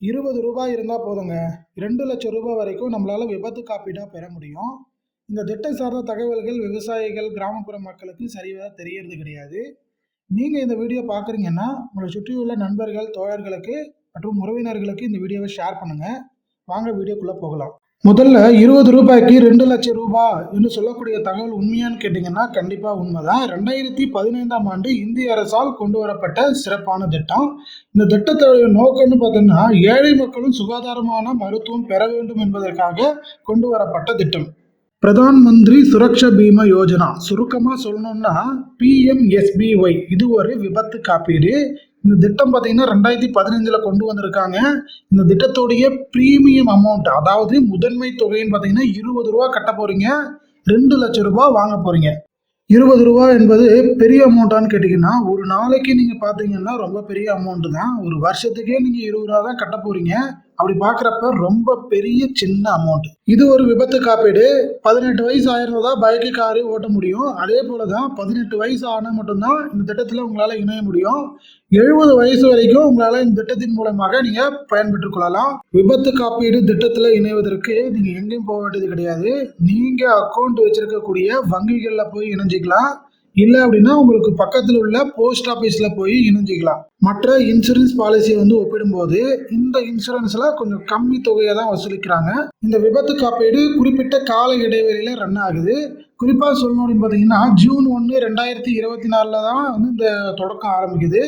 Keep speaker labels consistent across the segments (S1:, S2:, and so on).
S1: ரூ. 20 இருந்தா போதுங்க. ரூ. 2,00,000 வரைக்கும் நம்மளால விபத்து காப்பீடா பெற முடியும். இந்த திட்டம் சார்ந்த தகவல்கள் விவசாயிகள், கிராமப்புற மக்களுக்கு சரிவர தெரியறது கிடையாது. நீங்க இந்த வீடியோ பார்க்குறீங்கன்னா, உங்கள சுற்றியுள்ள நண்பர்கள், தோழர்களுக்கு மற்றும் உறவினர்களுக்கு இந்த வீடியோவை ஷேர் பண்ணுங்க. வாங்க வீடியோக்குள்ள போகலாம். முதல்ல ரூ. 20க்கு ரூ. 2,00,000 என்று சொல்லக்கூடிய தகவல் உண்மையான்னு கேட்டீங்கன்னா, கண்டிப்பா உண்மைதான். 2015ஆம் ஆண்டு இந்திய அரசால் கொண்டு வரப்பட்ட சிறப்பான திட்டம். இந்த திட்டத்தோட நோக்கம்னு பார்த்தீங்கன்னா, ஏழை மக்களும் சுகாதாரமான மருத்துவம் பெற வேண்டும் என்பதற்காக கொண்டு வரப்பட்ட திட்டம். பிரதான் மந்திரி சுரக்ஷா பீமா யோஜனா, சுருக்கமா சொல்லணும்னா PMSBY. இது ஒரு விபத்து காப்பீடு. இந்த திட்டம் பார்த்தீங்கன்னா 2015ல கொண்டு வந்திருக்காங்க. இந்த திட்டத்துடைய பிரீமியம் அமௌண்ட், அதாவது முதன்மை தொகைன்னு பார்த்தீங்கன்னா ரூ. 20 கட்ட போறீங்க. ரூ. 2,00,000 வாங்க போறீங்க. ரூ. 20 என்பது பெரிய அமௌண்ட்டான்னு கேட்டிங்கன்னா, ஒரு நாளைக்கு நீங்க பார்த்தீங்கன்னா ரொம்ப பெரிய அமௌண்ட் தான். ஒரு வருஷத்துக்கே நீங்க ரூ. 20 தான் கட்ட போறீங்க. அப்படி பார்க்குறப்ப ரொம்ப பெரிய சின்ன அமௌண்ட். இது ஒரு விபத்து காப்பீடு. 18 வயசு ஆயிருந்தா தான் பைக்கு, காரு ஓட்ட முடியும். அதே போல தான் 18 வயசு ஆனா மட்டும்தான் இந்த திட்டத்தில் உங்களால் இணைய முடியும். 70 வயசு வரைக்கும் உங்களால் இந்த திட்டத்தின் மூலமாக நீங்க பயன்பெற்றுக் கொள்ளலாம். விபத்து காப்பீடு திட்டத்தில் இணைவதற்கு நீங்க எங்கேயும் போக வேண்டியது கிடையாது. நீங்க அக்கௌண்ட் வச்சிருக்கக்கூடிய வங்கிகளில் போய் இணைஞ்சிக்கலாம். இல்லை அப்படின்னா உங்களுக்கு பக்கத்தில் உள்ள போஸ்ட் ஆஃபீஸில் போய் இணைஞ்சிக்கலாம். மற்ற இன்சூரன்ஸ் பாலிசியை ஒப்பிடும்போது இந்த இன்சூரன்ஸ்ல கொஞ்சம் கம்மி தொகையை தான் வசூலிக்கிறாங்க. இந்த விபத்து காப்பீடு குறிப்பிட்ட கால இடைவெளியில ரன் ஆகுது. குறிப்பா சொல்லணும் அப்படின்னு பார்த்தீங்கன்னா, ஜூன் 1, 2024 தான் இந்த தொடக்கம் ஆரம்பிக்குது.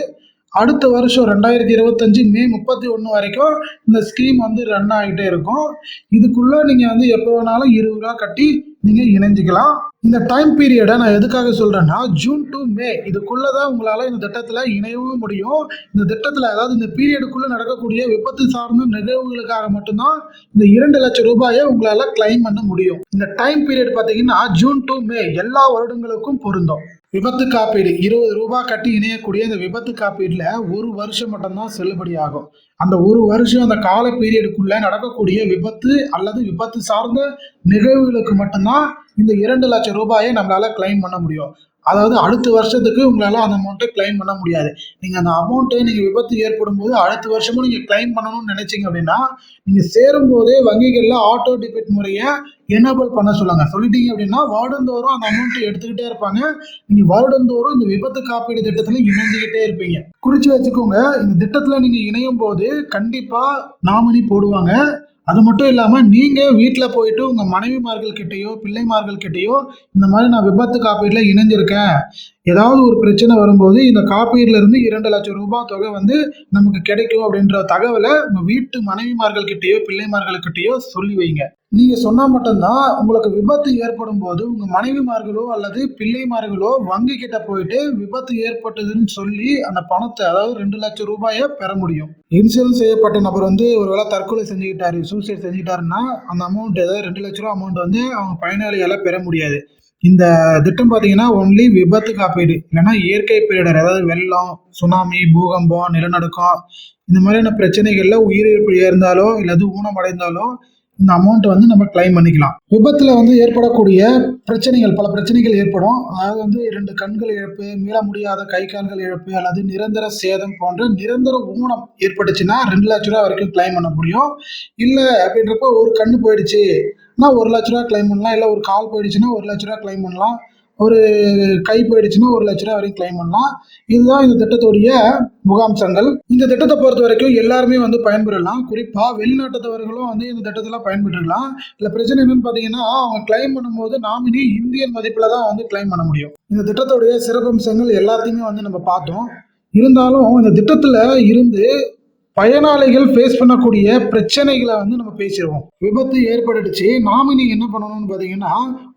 S1: அடுத்த வருஷம் 2025 மே 31 வரைக்கும் இந்த ஸ்கீம் ரன் ஆகிட்டே இருக்கும். இதுக்குள்ள நீங்க எப்போ வேணாலும் ரூ. 20 கட்டி நீங்க இணைஞ்சிக்கலாம். இந்த டைம் பீரியடை நான் எதுக்காக சொல்றேன்னா, ஜூன் டு மே இதுக்குள்ளதான் உங்களால இந்த திட்டத்துல இணையவும் முடியும். இந்த திட்டத்துல, அதாவது இந்த பீரியடுக்குள்ள நடக்கக்கூடிய விபத்து சார்ந்த நிகழ்வுகளுக்காக மட்டும்தான் இந்த ரூ. 2,00,000 உங்களால கிளைம் பண்ண முடியும். இந்த டைம் பீரியட் பாத்தீங்கன்னா ஜூன் டு மே எல்லா வருடங்களுக்கும் பொருந்தும். விபத்து காப்பீடு ரூ. 20 கட்டி இணையக்கூடிய இந்த விபத்து காப்பீடுல ஒரு வருஷம் மட்டும்தான் செல்லுபடி ஆகும். அந்த ஒரு வருஷம் அந்த கால பீரியடுக்குள்ள நடக்கக்கூடிய விபத்து அல்லது விபத்து சார்ந்த நிகழ்வுகளுக்கு மட்டும்தான் இந்த ரூ. 2,00,000 நம்மளால கிளைம் பண்ண முடியும். அதாவது அடுத்த வருஷத்துக்கு உங்களால அந்த அமௌண்ட்டை கிளைம் பண்ண முடியாது. நீங்க அந்த அமௌண்ட்டை நீங்க விபத்து ஏற்படும் போது அடுத்த வருஷமும் நீங்க கிளைம் பண்ணணும்னு நினைச்சீங்க அப்படின்னா, நீங்க சேரும் போதே வங்கிகள்ல ஆட்டோ டெபிட் முறையை எனேபிள் பண்ண சொல்லிட்டீங்க அப்படின்னா, வருடந்தோறும் அந்த அமௌண்ட்டை எடுத்துக்கிட்டே இருப்பாங்க. நீங்க வருடந்தோறும் இந்த விபத்து காப்பீடு திட்டத்துல இணைஞ்சுக்கிட்டே இருப்பீங்க. குறிச்சு வச்சுக்கோங்க, இந்த திட்டத்துல நீங்க இணையும் போது கண்டிப்பா நாமினி போடுவாங்க. அது மட்டும் இல்லாமல் நீங்கள் வீட்டில் போயிட்டு உங்கள் மனைவிமார்கள் கிட்டேயோ பிள்ளைமார்கள் கிட்டேயோ இந்த மாதிரி நான் விபத்து காப்பீடில் இணைஞ்சிருக்கேன், ஏதாவது ஒரு பிரச்சனை வரும்போது இந்த காப்பீடுலேருந்து ரூ. 2,00,000 தொகை நமக்கு கிடைக்கும் அப்படின்ற தகவலை உங்கள் வீட்டு மனைவிமார்கள் கிட்டேயோ பிள்ளைமார்கள் கிட்டேயோ சொல்லி வைங்க. நீங்கள் சொன்னால் மட்டும்தான் உங்களுக்கு விபத்து ஏற்படும் போது உங்கள் மனைவிமார்களோ அல்லது பிள்ளைமார்களோ வங்கி கிட்ட போயிட்டு விபத்து ஏற்பட்டதுன்னு சொல்லி அந்த பணத்தை, அதாவது ரூ. 2,00,000 பெற முடியும். இன்சூரன்ஸ் செய்யப்பட்ட நபர் ஒருவேளை தற்கொலை செஞ்சுக்கிட்டாரு, சூசைட் செஞ்சுக்கிட்டாருன்னா அந்த அமௌண்ட், ஏதாவது ரூ. 2,00,000 அமௌண்ட் அவங்க பயனாளியால் பெற முடியாது. இந்த திட்டம் பார்த்தீங்கன்னா ஒன்லி விபத்து காப்பீடு, இல்லைன்னா இயற்கை பேரிடர், அதாவது வெள்ளம், சுனாமி, பூகம்பம், நிலநடுக்கம், இந்த மாதிரியான பிரச்சனைகள்ல உயிரிழப்பு இருந்தாலோ இல்லது ஊனமடைந்தாலோ இந்த அமௌண்ட் நம்ம கிளைம் பண்ணிக்கலாம். விபத்துல ஏற்படக்கூடிய பிரச்சனைகள், பல பிரச்சனைகள் ஏற்படும். அதாவது 2 கண்கள் இழப்பு, மீள முடியாத கை கால்கள் இழப்பு அல்லது நிரந்தர சேதம் போன்ற நிரந்தர ஊனம் ஏற்பட்டுச்சுன்னா ரூ. 2,00,000 வரைக்கும் கிளைம் பண்ண முடியும். இல்லை அப்படின்றப்ப ஒரு கண்ணு போயிடுச்சு ரூ. 1,00,000 கிளைம் பண்ணலாம். இல்லை ஒரு கால் போயிடுச்சுன்னா ரூ. 1,00,000 கிளைம் பண்ணலாம். ஒரு கை போயிடுச்சுன்னா ரூ. 1,00,000 வரைக்கும் கிளைம் பண்ணலாம். இதுதான் இந்த திட்டத்துடைய முகாம்சங்கள். இந்த திட்டத்தை பொறுத்த வரைக்கும் எல்லாருமே பயன்பெறலாம். குறிப்பா வெளிநாட்டத்தவர்களும் இந்த திட்டத்துல பயன்பெற்றுக்கலாம். இல்ல பிரச்சனை என்னன்னு பாத்தீங்கன்னா, அவங்க கிளைம் பண்ணும்போது நாமினி இந்தியன் மதிப்புல தான் கிளைம் பண்ண முடியும். இந்த திட்டத்துடைய சிறப்பம்சங்கள் எல்லாத்தையுமே நம்ம பார்த்தோம். இருந்தாலும் இந்த திட்டத்துல இருந்து பயனாளிகள் ஃபேஸ் பண்ணக்கூடிய பிரச்சனைகளை நம்ம பேசிடுவோம். விபத்து ஏற்பட்டுச்சு, நாமினி என்ன பண்ணணும்னு பார்த்தீங்கன்னா,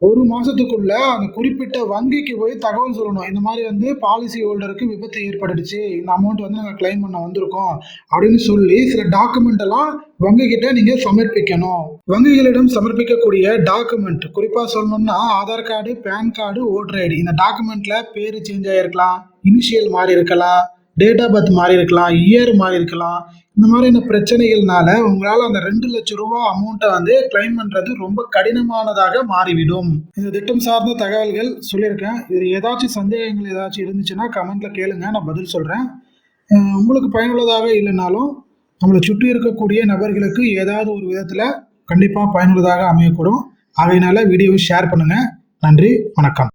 S1: ஒரு மாசத்துக்குள்ள அந்த குறிப்பிட்ட வங்கிக்கு போய் தகவல் சொல்லணும். இந்த மாதிரி பாலிசி ஹோல்டருக்கு விபத்து ஏற்பட்டுச்சு, இந்த அமௌண்ட் நாங்கள் கிளைம் பண்ண வந்திருக்கோம் அப்படின்னு சொல்லி சில டாக்குமெண்ட் எல்லாம் வங்கி கிட்ட நீங்க சமர்ப்பிக்கணும். வங்கிகளிடம் சமர்ப்பிக்கக்கூடிய டாக்குமெண்ட் குறிப்பா சொல்லணும்னா Aadhaar card, pan card, voter ID. இந்த டாக்குமெண்ட்ல பேரு சேஞ்ச் ஆகிருக்கலாம், இனிஷியல் மாறி இருக்கலாம், டேட் ஆஃப் பர்த் மாறி இருக்கலாம், இயர் மாறி இருக்கலாம். இந்த மாதிரியான பிரச்சனைகள்னால உங்களால் அந்த ரூ. 2,00,000 அமௌண்ட்டை கிளைம் பண்ணுறது ரொம்ப கடினமானதாக மாறிவிடும். இந்த திட்டம் சார்ந்த தகவல்கள் சொல்லியிருக்கேன். இது ஏதாச்சும் சந்தேகங்கள் ஏதாச்சும் இருந்துச்சுன்னா கமெண்ட்ல கேளுங்க, நான் பதில் சொல்கிறேன். உங்களுக்கு பயனுள்ளதாக இல்லைனாலும் நம்மளை சுற்றி இருக்கக்கூடிய நபர்களுக்கு ஏதாவது ஒரு விதத்தில் கண்டிப்பாக பயனுள்ளதாக அமையக்கூடும். ஆகையினால வீடியோவை ஷேர் பண்ணுங்கள். நன்றி, வணக்கம்.